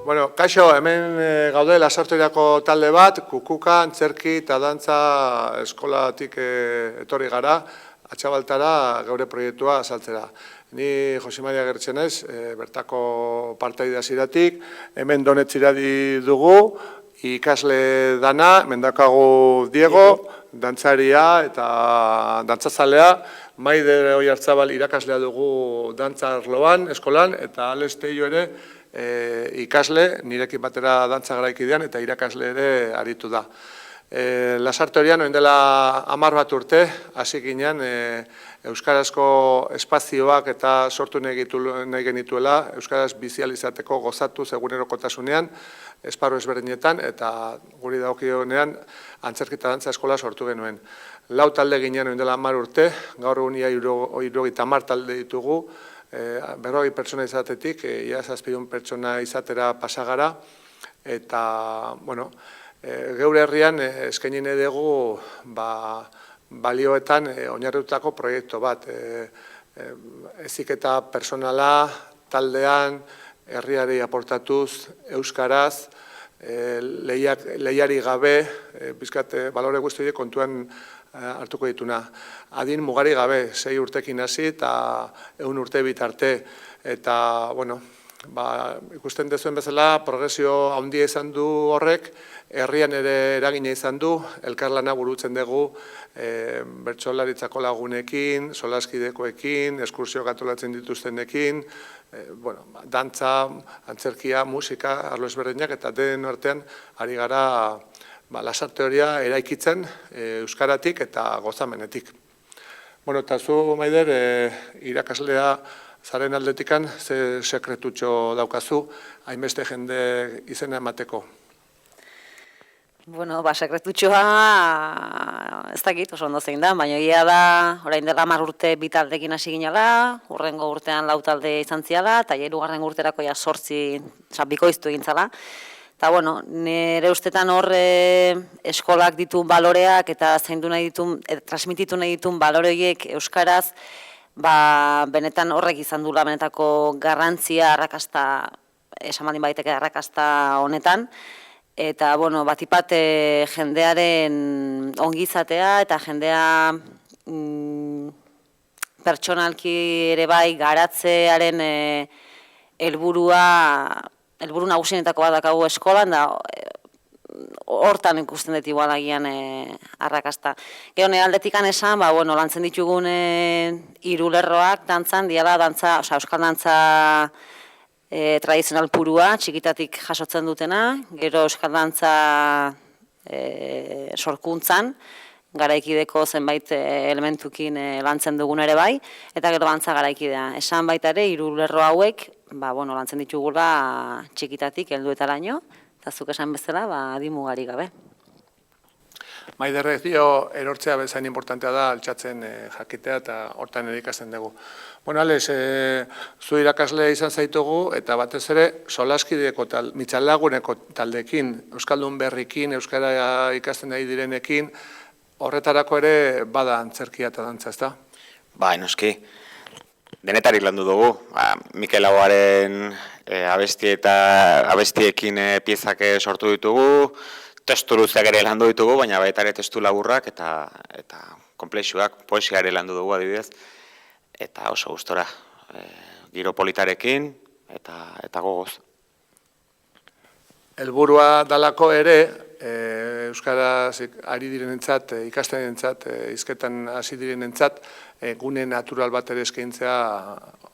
Bueno, kaixo, hemen gaude Lasarteriako talde bat, kukuka, antzerki eta dantza eskolatik etorri gara, Atxabaltara geure proiektua azaltzera. Ni Jose Maria Gertzen naiz, bertako partaide hasieratik, hemen Donetziradi dugu, ikasle dana, hemen daukagu Diego, dantzaria eta dantzazalea, Maider Oiartzabal irakaslea dugu dantza arloan, eskolan, eta Alesteio ere ikasle, nirekin batera dantza garaikidean eta irakasle ere aritu da. Lasarterian, orain dela 10 bat urte, hasi ginen euskarazko espazioak eta sortu nahi genituela, euskaraz bizializateko gozatu egunerokotasunean, esparru ezberdinetan, eta guri dagokionean antzerki eta dantza eskola sortu genuen. 4 talde ginen orain dela 10 urte, gaur egun ia 70 talde ditugu, 40 pertsona izatetik, ia 700 pertsona izatera pasagara, eta, bueno, geure herrian eskaini nahi dugu balioetan oinarritutako proiektu bat. Heziketa personala, taldean, herriari aportatuz, euskaraz, lehiari gabe, bizkat balore guzti horiek kontuan hartuko dituna. Adin mugari gabe, 6 urtekin hasi eta 100 urte bitarte. Eta, bueno, ikusten dezuen bezala, progresio handia izan du horrek, herrian ere eragina izan du, elkarlana burutzen dugu, bertsolaritzako lagunekin, solaskidekoekin, eskursio antolatzen dituztenekin, dantza, antzerkia, musika, arlo ezberdinak, eta den artean ari gara Lasarteria eraikitzen euskaratik eta gozamenetik. Bueno, eta zu, Maider, irakaslea zaren aldetikan, ze sekretutxo daukazu, hainbeste jende izena emateko? Bueno, sekretutxoa ez dakit, oso ondo zein da, baina egia da, orain dela 10 urte 2 taldekin hasi ginela, hurrengo urtean 4 talde izan ziala, eta 3. urterako 8 bikoiztu egin zala. Eta, bueno, nire ustetan hor eskolak ditun baloreak eta zaindu nahi ditun, transmititu nahi ditun balore horiek euskaraz, benetan horrek izan dula benetako garrantzia, arrakasta, esan baldin baiteke arrakasta honetan. Eta, bueno, batipat jendearen ongizatea eta jendea pertsonalki ere bai garatzearen helburu nagusienetako bat dakagu eskolan, da hortan ikusten dut igual agian arrakasta. Gero nire aldetikan esan, lantzen ditugun 3 lerroak dantzan, diala euskal dantza tradizional purua, txikitatik jasotzen dutena, gero euskal dantza sorkuntzan, garaikideko zenbait elementukin lantzen dugun ere bai, eta gero dantza garaikidea. Esan baita ere, 3 lerro hauek, lantzen ditugula txikitatik helduetaraino, eta zuk esan bezala, adimugari gabe. Maiderrek dio, erortzea bezain importantea da, altxatzen jakitea eta hortan ere ikasten dugu. Bueno, Alex, zu irakasle izan zaitugu, eta batez ere, solaskideko mitxalaguneko taldekin, euskaldun berrikin, euskara ikasten nahi direnekin, horretarako ere bada antzerkia eta dantza, ezta? Noski. Denetarik landu dugu. Mikel Lauaren abestiekin piezak sortu ditugu, testu luzeak ere landu ditugu, baina baita ere testu laburrak eta konplexuak, poesia ere landu dugu adibidez, eta oso gustora. Giro politarekin eta gogoz. Helburua dalako ere, euskaraz ari direnentzat, ikastenentzat, hizketan hasi direnentzat, gune natural bat ere eskaintzea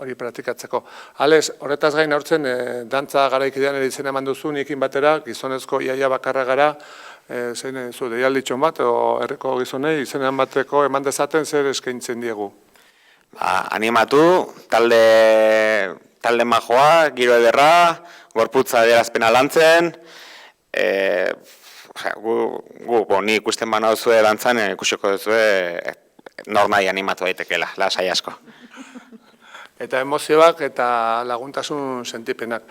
hori praktikatzeko. Alex, horretaz gain aurtzen, dantza garaikidean ere izena eman duzu, niekin batera, gizonezko iaia bakarra gara, zein zu, deialditxon bat, o herriko gizonei izena emateko eman dezaten zer eskaintzen diegu? Animatu, talde majoa, giro ederra, gorputza adierazpena lantzen, ni ikusten bana duzue dantzan, ikusiko duzue nor nahi animatu daitekela, lasai asko. Eta emozioak eta laguntasun sentipenak.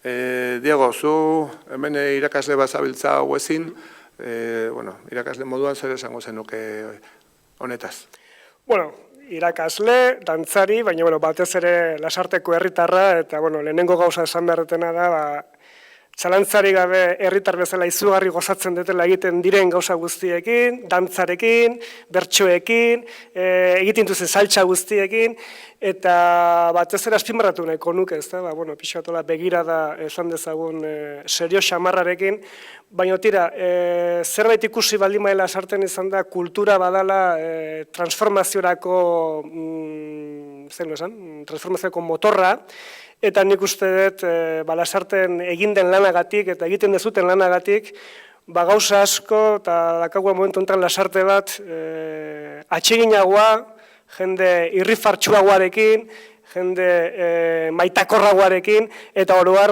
Diego, zu hemen irakasle bat zabiltza hauezin, irakasle moduan zer esango zenuke honetaz? Bueno, irakasle, dantzari, baina batez ere Lasarteko herritarra, eta lehenengo gauza esan beharretena da, Zalantzari gabe herritar bezala izugarri gozatzen dutela egiten diren gauza guztiekin, dantzarekin, bertsoekin, egiten duzen saltsa guztiekin, eta batez ere azpimarratu nahiko nuke, ezta? Bueno, pixatola begirada esan dezagun serio xamarrarekin, baina tira, zerbait ikusi baldin maila sartzen izan da kultura badala transformaziorako, transformaziorako motorra, eta nik uste dut Lasarten egin den lanagatik eta egiten dezuten lanagatik, gauza asko eta dakagua momentu honetan Lasarte bat atseginagoa, jende irrifartsuagoarekin, jende maitakorragoarekin, eta oroar,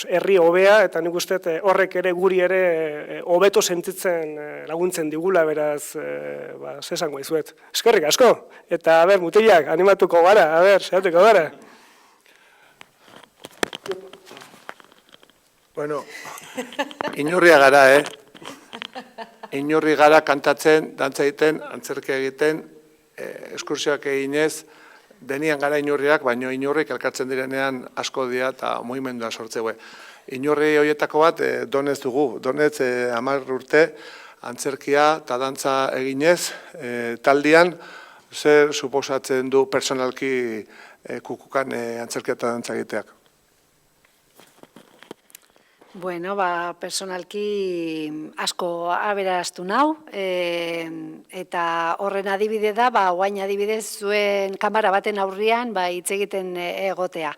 herri hobea, eta nik uste horrek ere guri ere hobeto sentitzen laguntzen digula, beraz, zesango izuet. Eskerrik asko, eta, mutilak, animatuko gara, saiatuko gara. Bueno, inurria gara, Inurri gara kantatzen, dantza egiten, antzerkia egiten, eskursioak eginez, denian gara inurriak, baina inurrik elkartzen direnean asko dira eta mugimendua sortzeue. Inurri horietako bat donez dugu, donez 10 urte antzerkia eta dantza eginez, taldian, zer suposatzen du personalki kukukan antzerkia eta dantza egiteak? Bueno, personalki asko aberaztu nau, eta horren adibide da, oain adibidez zuen kamara baten aurrian hitz egiten egotea.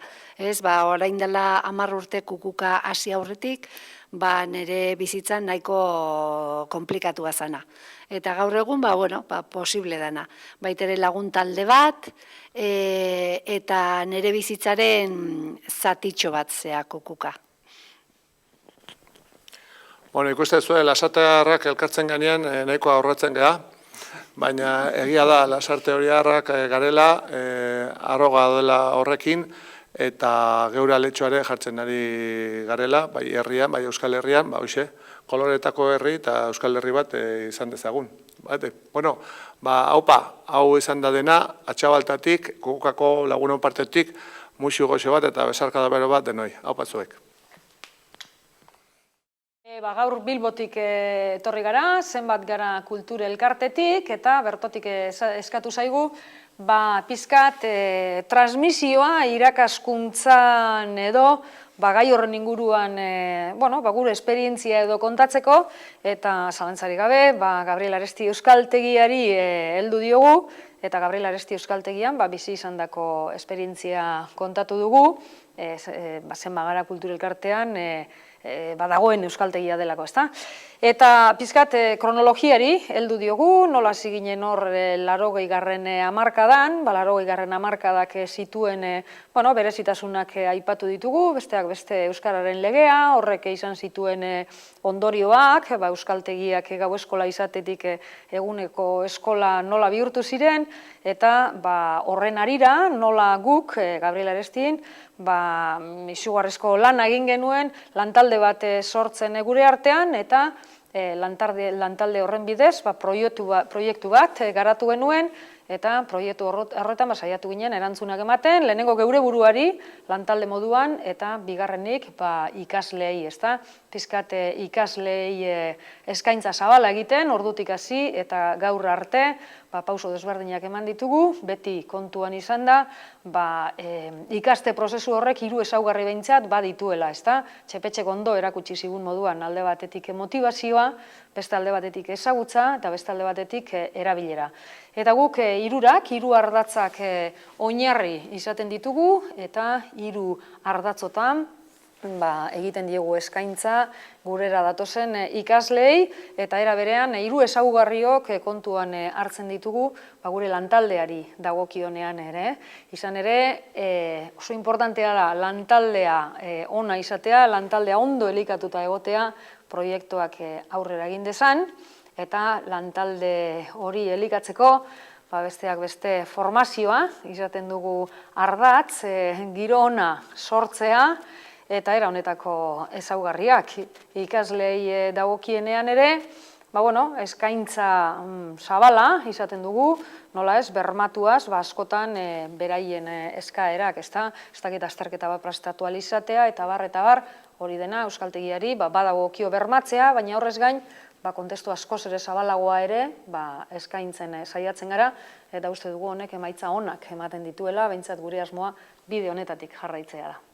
Orain dela 10 urte kukuka hasi aurretik, nire bizitzan nahiko komplikatua zana. Eta gaur egun, posible dana. Baitere lagun talde bat, eta nire bizitzaren zatitxo bat zea kukuka. Bueno, ikusten zuen, Lasartearrak elkartzen ganean nahiko aurratzen geha, baina egia da Lasarte horiarrak garela, arroga dela horrekin, eta geure aletxoare jartzen ari garela, bai herrian, bai Euskal Herrian, koloretako herri eta Euskal Herri bat izan dezagun. Bueno, hau izan da dena, Atxabaltatik, kukukako lagunon partetik, musu goxo bat eta besarkada bero bat denoi. Hau patzuek. Gaur Bilbotik etorri gara, zenbat gara kultura elkartetik, eta bertotik eskatu zaigu, pizkat transmisioa irakaskuntzan edo, gai horren inguruan, gure esperientzia edo kontatzeko, eta zalantzari gabe, Gabriel Aresti Euskaltegiari heldu diogu, eta Gabriel Aresti Euskaltegian bizi izandako esperientzia kontatu dugu, zenbat gara kultura elkartean, dagoen euskaltegia delako, ezta? Eta pizkat kronologiari heldu diogu, nola hasi ginen hor 80. hamarkadan, 80. hamarkadak zituen berezitasunak aipatu ditugu, besteak beste euskararen legea, horrek izan zituen ondorioak, euskaltegiak gau eskola izatetik eguneko eskola nola bihurtu ziren, eta horren arira nola guk, Gabriel Arestin, izugarrizko lana egin genuen, lantalde bat sortzen gure artean, eta lantalde horren bidez, proiektu bat garatu genuen, eta proiektu horretan saiatu ginen erantzunak ematen, lehenengo geure buruari lantalde moduan, eta bigarrenik ikasleei, ezta? Pizkat ikasleei eskaintza zabala egiten, ordutik hasi eta gaur arte, pauso desberdinak eman ditugu, beti kontuan izan da, ikaste prozesu horrek 3 ezaugarri behintzat badituela, ezta? Txepetxek ondo erakutsi zigun moduan alde batetik motivazioa, beste alde batetik ezagutza, eta beste alde batetik erabilera. Eta guk 3 ardatzak oinarri izaten ditugu, eta 3 ardatzotan egiten diegu eskaintza gurera datozen ikasleei, eta era berean 3 ezaugarriok kontuan hartzen ditugu gure lantaldeari dagokionean ere. Izan ere, oso importantea da lantaldea ona izatea, lantaldea ondo elikatuta egotea proiektuak aurrera egin dezan, eta lantalde hori elikatzeko, besteak beste formazioa, izaten dugu ardatz, giro ona sortzea, eta era honetako ezaugarriak. Ikaslei dagokienean ere, eskaintza zabala izaten dugu, nola ez, bermatuaz, askotan beraien eskaerak, ez dakit azterketa bat prestatu ahal izatea, eta bar, hori dena euskaltegiari badagokio bermatzea, baina horrez gain, kontestu askoz ere zabalagoa ere, eskaintzen saiatzen gara, eta uste dugu honek emaitza onak ematen dituela, behintzat gure asmoa bide honetatik jarraitzea da.